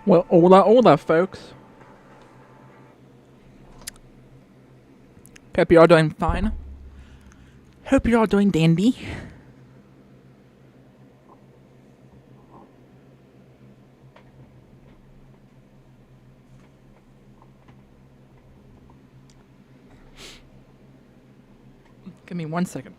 Well, hola, folks. Hope you're all doing fine. Hope you're all doing dandy. Give me 1 second.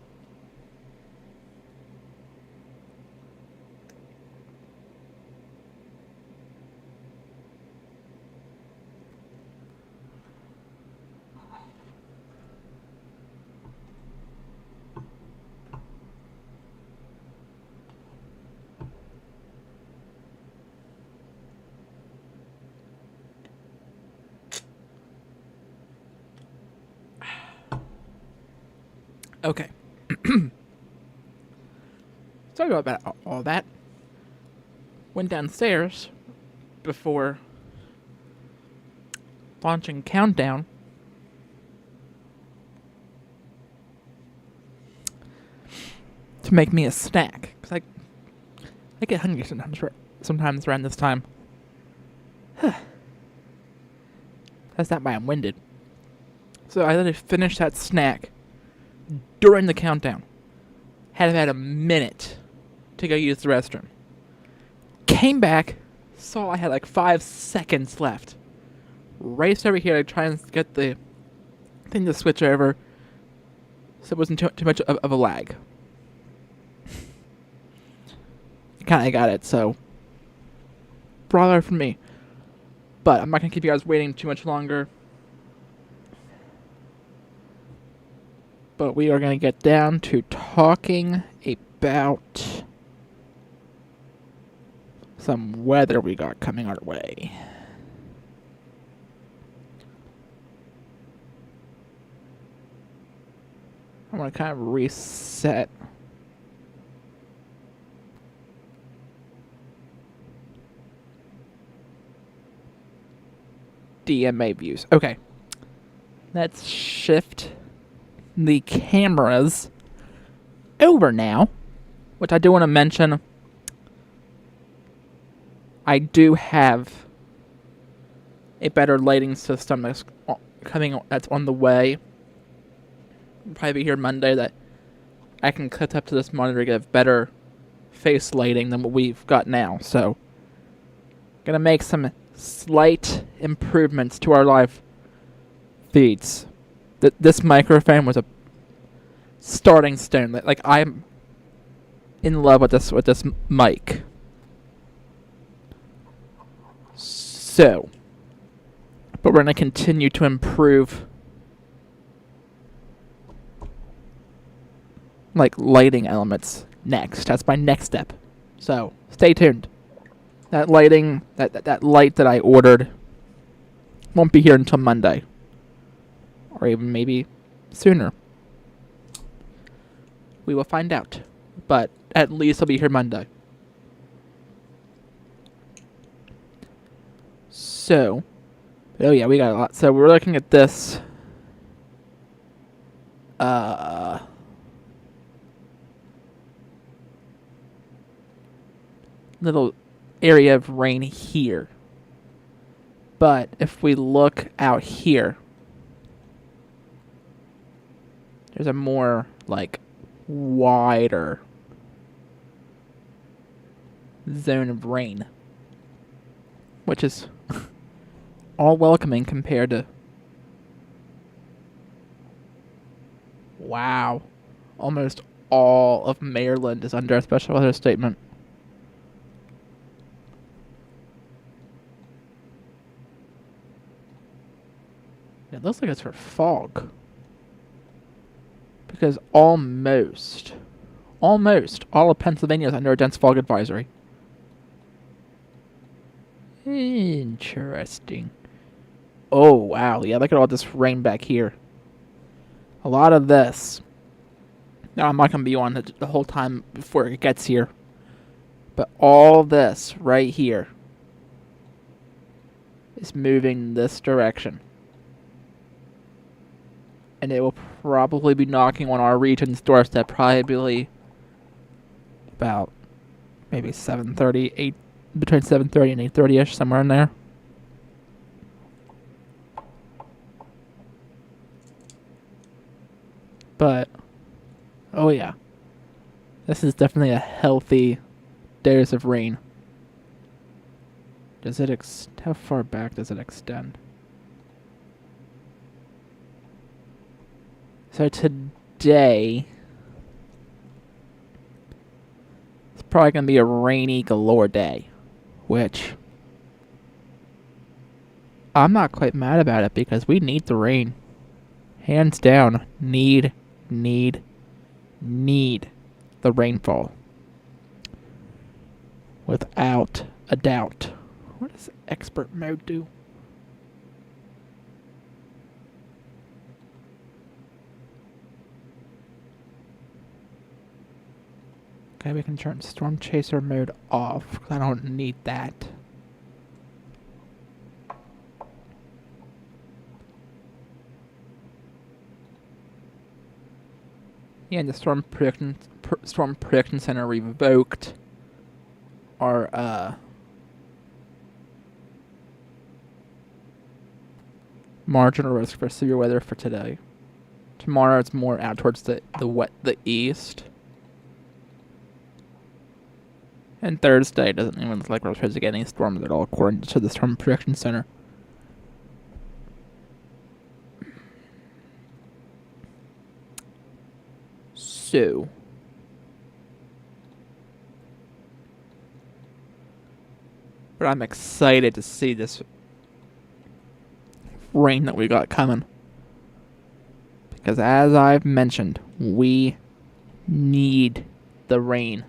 Okay. Sorry about all that. Went downstairs before launching countdown. To make me a snack, cause I get hungry sometimes around this time. That's not why I'm winded. So I literally finished that snack during the countdown. Had a minute to go use the restroom. Came back, saw I had like 5 seconds left. Raced over here to try and get the thing to switch over, so it wasn't too much of a lag. Kinda got it, so brawler for me. But I'm not gonna keep you guys waiting too much longer. But we are gonna get down to talking about some weather we got coming our way. I want to kind of reset. DMA views. Okay. Let's shift the cameras over now. Which I do want to mention. I do have a better lighting system that's on the way. It'll probably be here Monday that I can cut up to this monitor to get better face lighting than what we've got now. So, gonna make some slight improvements to our live feeds. This microphone was a starting stone. Like I'm in love with this mic. So, but we're gonna continue to improve like lighting elements next. That's my next step. So stay tuned. That lighting, that light that I ordered won't be here until Monday. Or even maybe sooner. We will find out. But at least it'll be here Monday. So, oh yeah, we got a lot. So we're looking at this. Little area of rain here. But if we look out here, there's a more like wider zone of rain, which is all welcoming compared to, wow, almost all of Maryland is under a special weather statement. It looks like it's for fog. Because almost all of Pennsylvania is under a dense fog advisory. Interesting. Oh, wow. Yeah, look at all this rain back here. A lot of this. Now, I'm not going to be on the whole time before it gets here. But all this right here is moving this direction. And it will probably be knocking on our region's doorstep probably about maybe 7:30, 8, between 7:30 and 8:30ish, somewhere in there. But oh yeah, this is definitely a healthy days of rain. Does it how far back does it extend? So today, it's probably going to be a rainy galore day, which I'm not quite mad about it because we need the rain. Hands down, need the rainfall. Without a doubt. What does expert mode do? Okay, we can turn storm chaser mode off because I don't need that. Yeah, and the storm prediction center revoked our marginal risk for severe weather for today. Tomorrow it's more out towards the east. And Thursday doesn't even look like we're supposed to get any storms at all, according to the Storm Prediction Center. So, but I'm excited to see this rain that we got coming. Because as I've mentioned, we need the rain.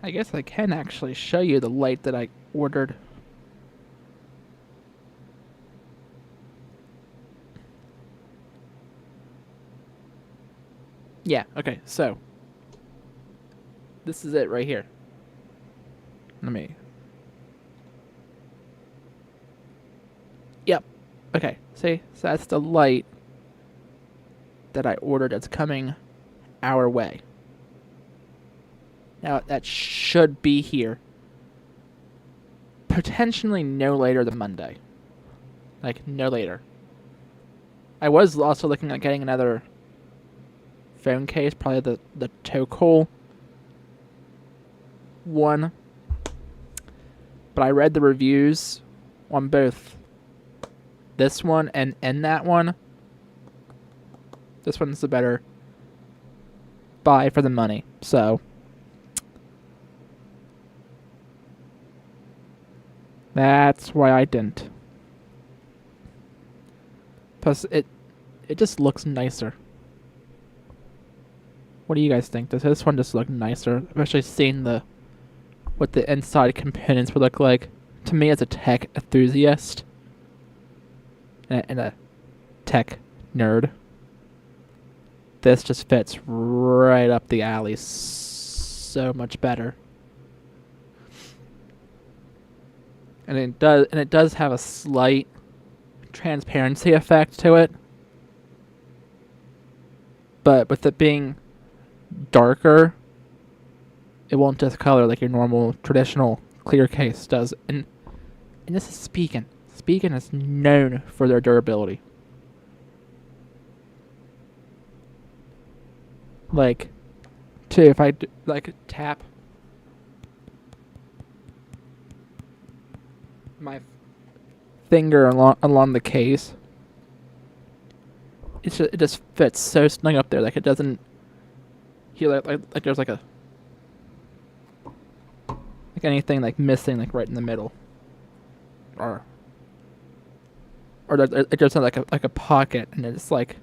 I guess I can actually show you the light that I ordered. Yeah, okay, so this is it right here. Let me... Yep. Okay, see? So that's the light that I ordered that's coming our way. Now, that should be here potentially no later than Monday. Like, no later. I was also looking at getting another phone case, probably the Tocol one. But I read the reviews on both this one and that one. This one's the better buy for the money, so... That's why I didn't. Plus, it just looks nicer. What do you guys think? Does this one just look nicer? Especially seeing what the inside components would look like. To me, as a tech enthusiast and a tech nerd, this just fits right up the alley so much better. And it does have a slight transparency effect to it. But with it being darker, it won't discolor like your normal traditional clear case does. And this is Spigen. Spigen is known for their durability. Like, too, if I tap my finger along the case, it just fits so snug up there. Like, it doesn't feel like there's like anything like missing like right in the middle, or it just like a pocket, and it's like,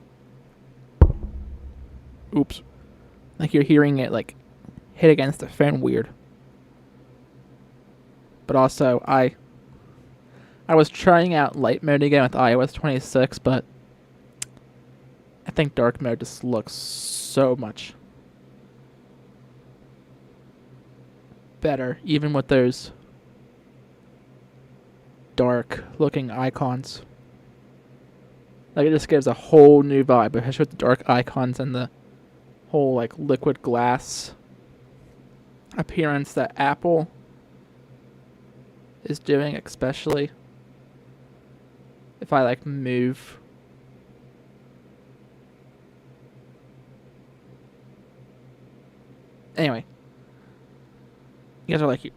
oops, like you're hearing it like hit against the phone weird. But also I I was trying out light mode again with iOS 26, but I think dark mode just looks so much better, even with those dark looking icons. Like, it just gives a whole new vibe, especially with the dark icons and the whole like liquid glass appearance that Apple is doing, especially if I like move. Anyway, you guys are like, you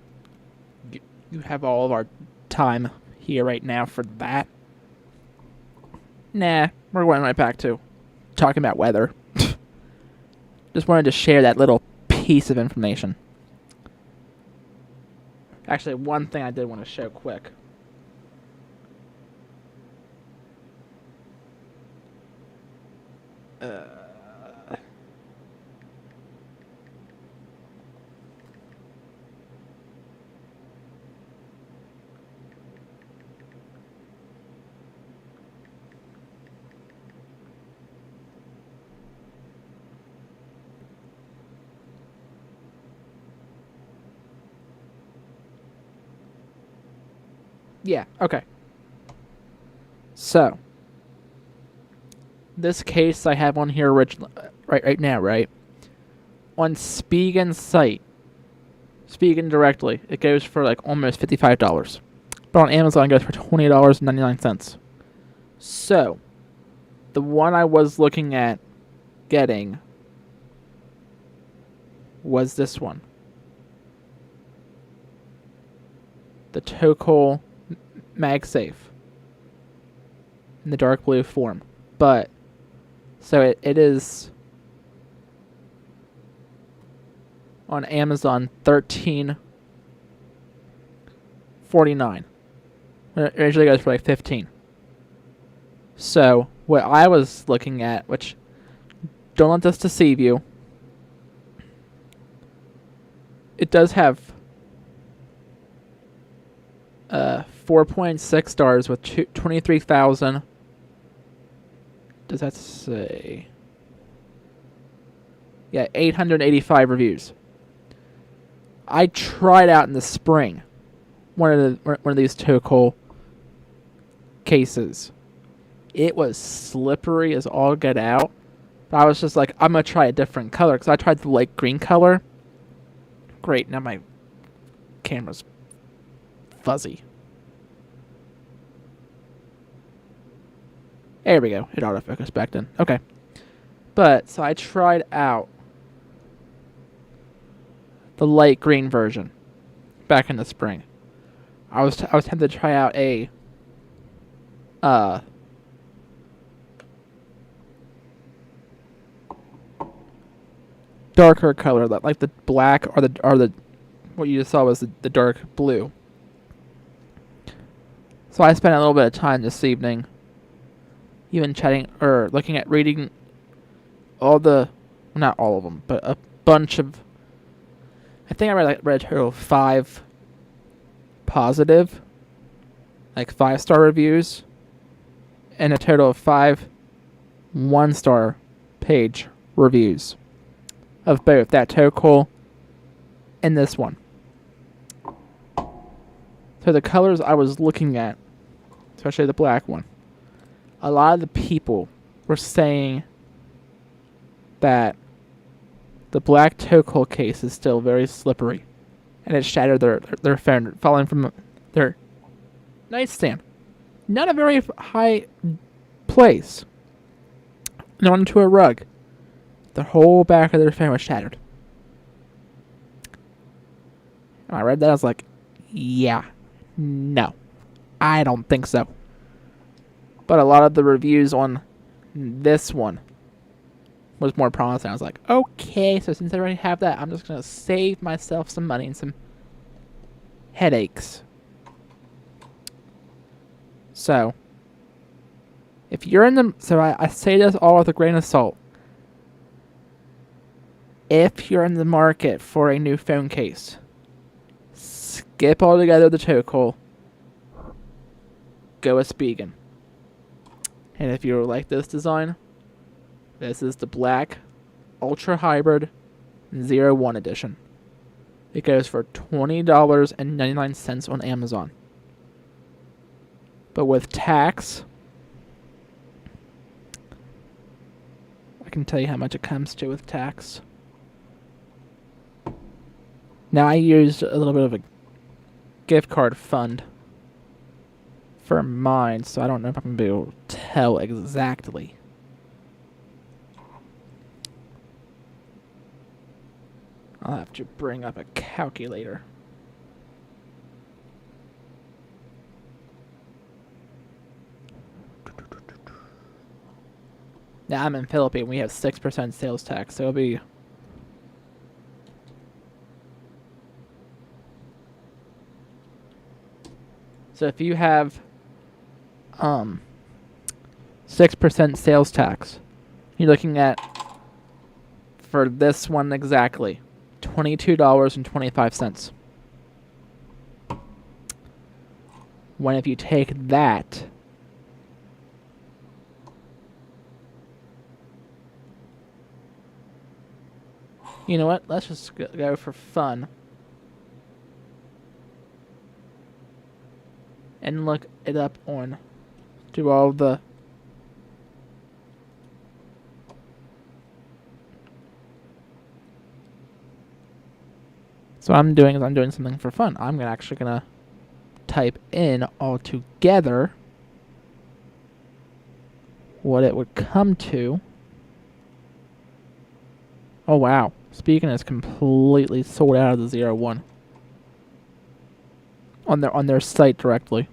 have all of our time here right now for that. Nah, we're going right back to talking about weather. Just wanted to share that little piece of information. Actually, one thing I did want to show quick. Yeah, okay. So, this case I have on here right now, right? On Spiegel's site, Spiegel directly, it goes for like almost $55. But on Amazon, it goes for $20.99. So, the one I was looking at getting was this one. The Tokol MagSafe in the dark blue form. But, so it is on Amazon $13.49. It usually goes for like $15. So, what I was looking at, which, don't let this deceive you, it does have 4.6 stars with 23,000. Does that say? Yeah, 885 reviews. I tried out in the spring one of these Tokol cases. It was slippery as all get out. But I was just like, I'm gonna try a different color because I tried the light green color. Great, now my camera's fuzzy. There we go. It autofocused back then. Okay. But, so I tried out the light green version back in the spring. I was tempted to try out a darker color, like the black or the what you just saw was the dark blue. So I spent a little bit of time this evening even chatting or looking at reading all the, well, not all of them, but a bunch of, I think I read a total of 5 positive, like 5-star reviews, and a total of 5 1-star page reviews of both that Tokol and this one. So the colors I was looking at, especially the black one, a lot of the people were saying that the black Tokol case is still very slippery, and it shattered their phone, falling from their nightstand. Not a very high place. And onto a rug. The whole back of their phone was shattered. When I read that, I was like, yeah, no, I don't think so. But a lot of the reviews on this one was more promising. I was like, okay, so since I already have that, I'm just going to save myself some money and some headaches. So, if you're in the... So I say this all with a grain of salt. If you're in the market for a new phone case, skip altogether the Tokol go with Spigen. And if you like this design, this is the black Ultra Hybrid 01 edition. It goes for $20.99 on Amazon. But with tax, I can tell you how much it comes to with tax. Now, I used a little bit of a gift card fund for mine, so I don't know if I'm going to be able to tell exactly. I'll have to bring up a calculator. Now, I'm in Philippines. We have 6% sales tax, so it'll be... So if you have 6% sales tax, you're looking at, for this one exactly, $22.25. When if you take that, you know what? Let's just go for fun and look it up on, do all the So I'm doing something for fun. I'm actually gonna type in all together what it would come to. Oh wow, Spigen is completely sold out of the 01 on their site directly.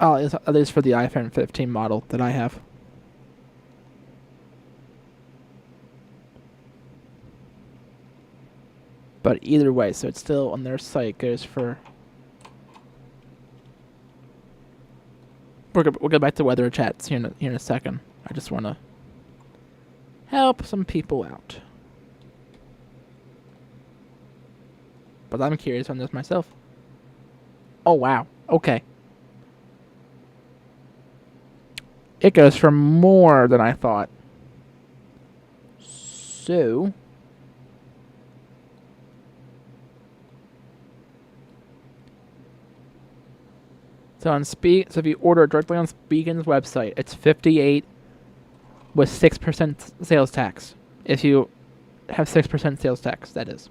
Oh, at least for the iPhone 15 model that I have. But either way, so it's still on their site, goes for... We'll go back to weather chats here in a second. I just want to help some people out. But I'm curious on this myself. Oh, wow. Okay. It goes for more than I thought. So... So if you order it directly on Spigen's website, it's $58 with 6% sales tax. If you have 6% sales tax, that is.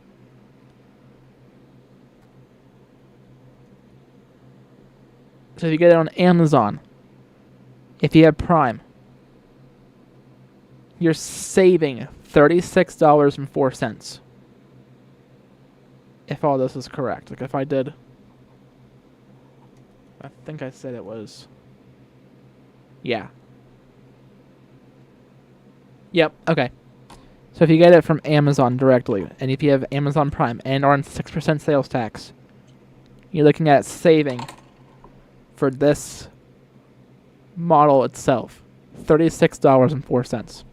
So if you get it on Amazon, if you have Prime, you're saving $36.04. If all this is correct. Like if I did... I think I said it was... Yeah. Yep, okay. So if you get it from Amazon directly, and if you have Amazon Prime and are on 6% sales tax, you're looking at saving for this model itself $36.04.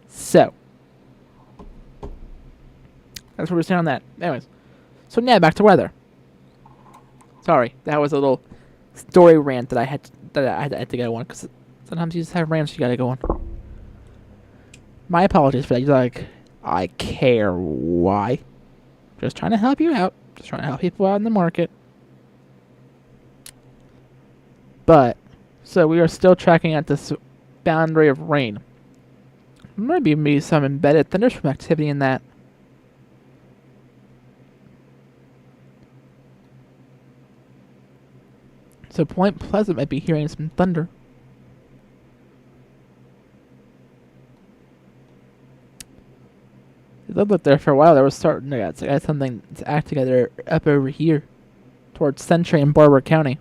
So that's what we're saying on that. Anyways. So now back to weather. Sorry, that was a little story rant that I had to go on, because sometimes you just have rants you gotta go on. My apologies for that. You're like, I care why? Just trying to help you out. Just trying to help people out in the market. But so we are still tracking at this boundary of rain. Maybe some embedded thunderstorm activity in that. So Point Pleasant might be hearing some thunder. It lived up there for a while. There was starting to get something to act together up over here, towards Century and Barber County.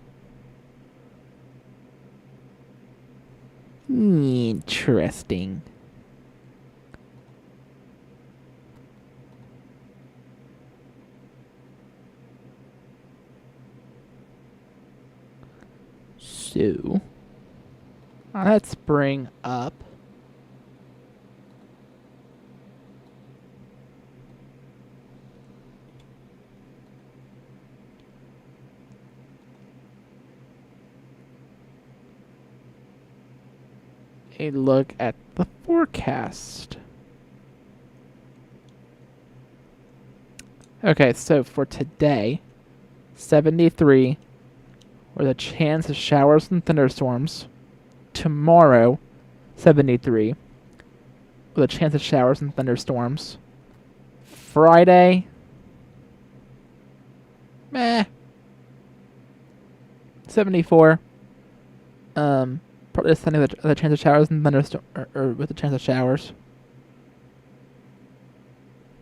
Interesting. So, let's bring up a look at the forecast. Okay, so for today, 73 with a chance of showers and thunderstorms. Tomorrow, 73 with a chance of showers and thunderstorms. Friday, meh. 74. Probably sunny with a chance of showers and thunderstorms, or with a chance of showers.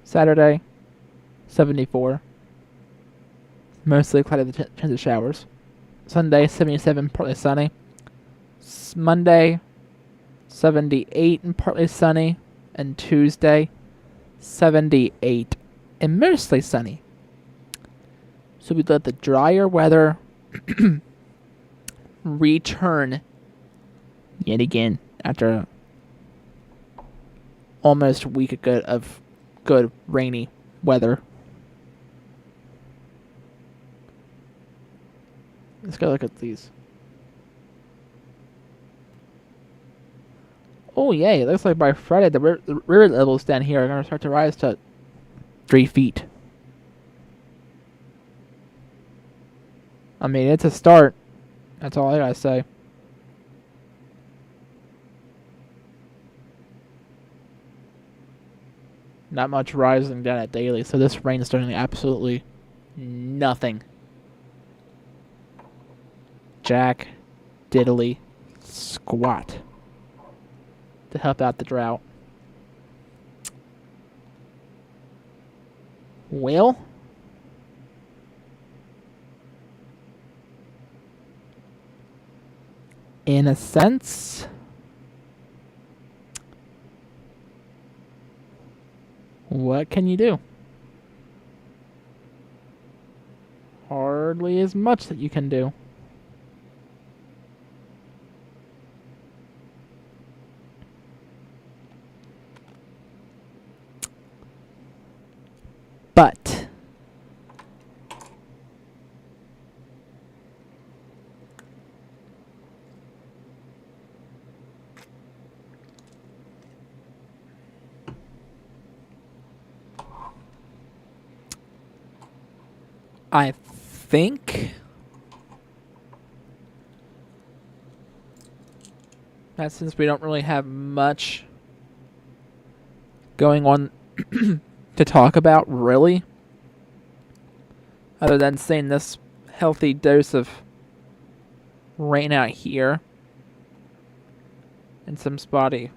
Saturday, 74. Mostly cloudy with a chance of showers. Sunday, 77, partly sunny. Monday, 78 and partly sunny. And Tuesday, 78 and mostly sunny. So we let the drier weather return yet again after almost a week of good rainy weather. Let's go look at these. Oh yay, it looks like by Friday the river levels down here are going to start to rise to 3 feet. I mean, it's a start. That's all I gotta say. Not much rising down at daily, so this rain is doing absolutely nothing. Jack diddly squat to help out the drought. Well, in a sense, what can you do? Hardly as much that you can do. But I think that since we don't really have much going on to talk about, really, other than seeing this healthy dose of rain out here and some spotty,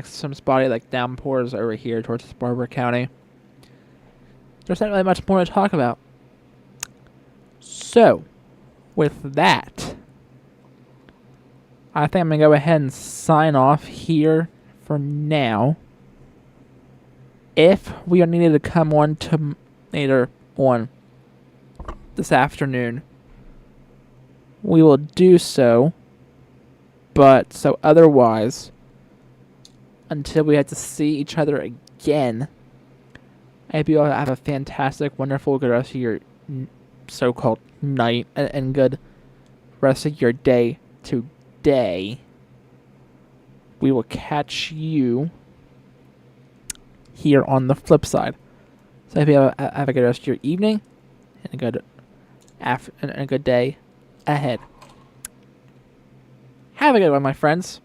some spotty downpours over here towards Barber County. There's not really much more to talk about. So, with that, I think I'm going to go ahead and sign off here for now. If we are needed to come on to later on this afternoon, we will do so. But so otherwise, until we have to see each other again, I hope you all have a fantastic, wonderful, good rest of your so-called night and good rest of your day today. We will catch you here on the flip side. So I hope you have a good rest of your evening and a good day ahead. Have a good one, my friends.